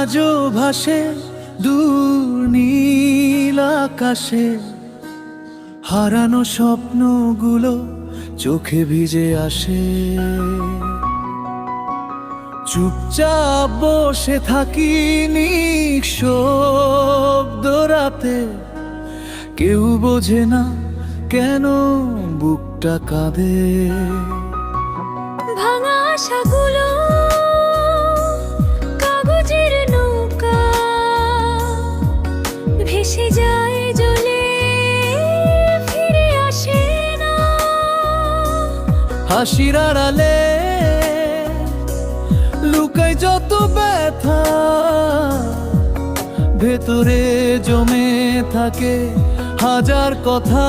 আজও ভাসে দূর নীল আকাশে, হারানো স্বপ্নগুলো চোখে ভিজে আসে। চুপচাপ বসে থাকি নিঃশব্দ রাতে, কেউ বোঝে না কেন বুকটা কাঁদে। ভাঙা আশাগুলো কাগজের নৌকা, ভেসে যায় জলে, ফিরে আসে না। হাসির আড়ালে লুকায় যত ব্যথা, ভেতরে জমে থাকে হাজার কথা।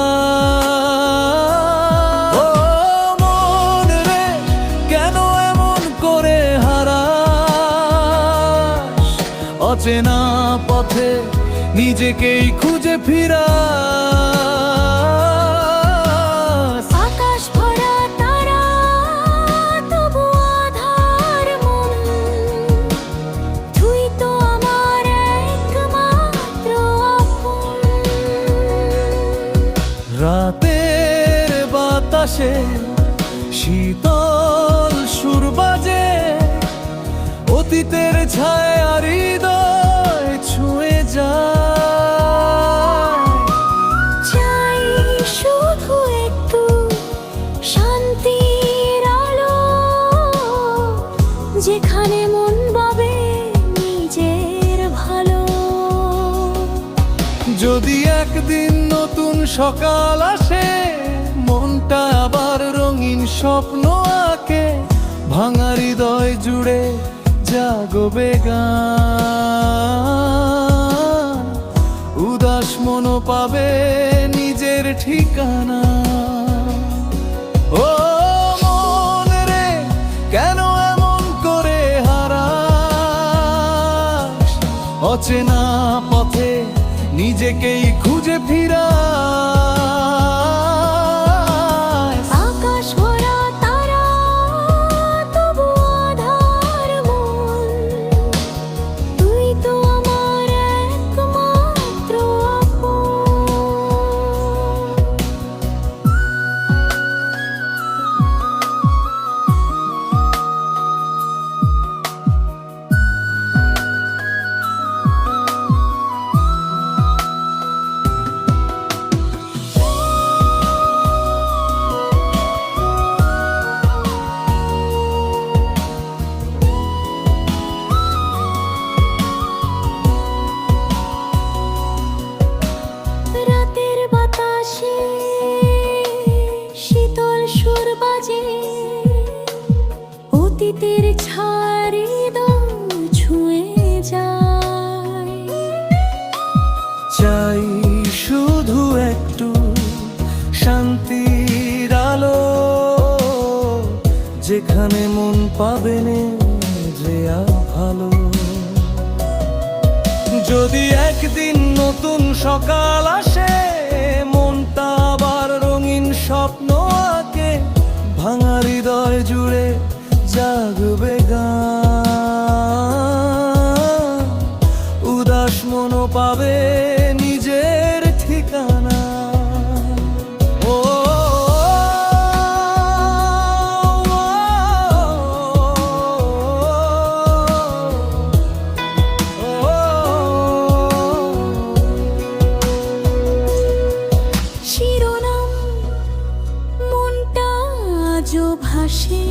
ও মন রে, কেন এমন করে হারাস? অচেনা পথে নিজেকেই খুঁজে ফিরা। আকাশ ভরা তারা, তবু আধার মন। তুই তো আমার একমাত্র আপন। রাতের বাতাসে শীতল সুর বাজে, অতীতের ছায়া হৃদয় ছুঁয়ে যায়। চাই শুধু একটু শান্তির আলো, যেখানে মন পাবে নিজের ভালো। যদি একদিন নতুন সকাল আসে, মনটা আবার রঙিন স্বপ্ন আঁকে, ভাঙা হৃদয় জুড়ে জাগবে গান। উদাস মন পাবে নিজের ঠিকানা। ও মন রে, কেন এমন করে হারাস? অচেনা পথে নিজেকেই খুঁজে ফিরা। আকাশ ভরা তারা, তবু আধার মন। তুই তো আমার একমাত্র আপন। রাতের বাতাসে শীতল সুর বাজে, অতীতের ছাড়ি ছুঁয়ে যায়। চাই শুধু একটু শান্তির আলো, যেখানে মন পাবে যে ভালো। যদি একদিন নতুন সকাল আসে, মনটা আবার রঙিন স্বপ্ন আঁকে, ভাঙা হৃদয় জুড়ে জাগবে গান। উদাস মন পাবে নিজের ঠিকানা। ও শিরোনাম মনটা আজও ভাসে।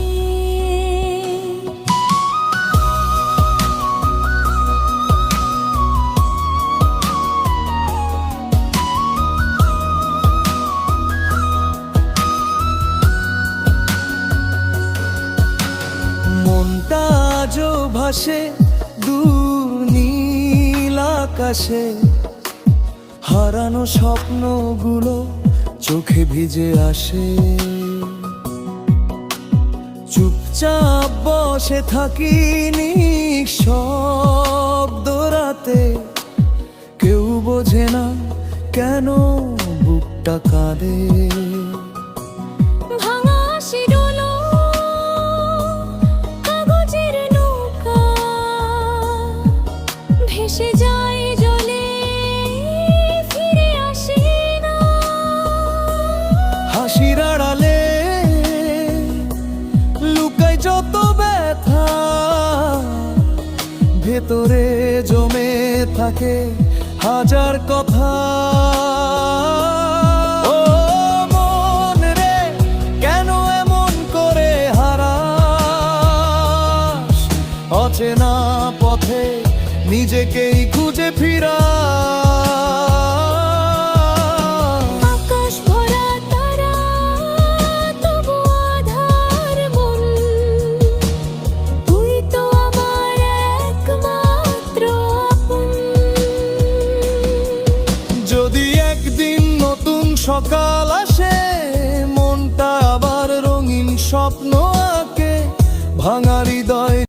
মনটা আজও ভাসে দূর নীল আকাশে, হারানো স্বপ্নগুলো চোখে ভিজে আসে। চুপচাপ বসে থাকি নিঃশব্দ রাতে, কেউ বোঝে না কেন বুকটা কাঁদে। ভাঙা শিরোলো কাগজের নৌকা, হাসির আড়ালে লুকাই যত ব্যথা, ভেতরে জমে থাকে হাজার কথা। ও মন রে, কেন এমন করে হারাস? অচেনা পথে নিজেকেই খুঁজে ফিরা। আকাশ ভরা তারা, তবু আধার মন। তুই তো আমার একমাত্র আপন। যদি একদিন নতুন সকাল আসে, মনটা আবার রঙিন স্বপ্ন আঁকে, ভাঙা হৃদয়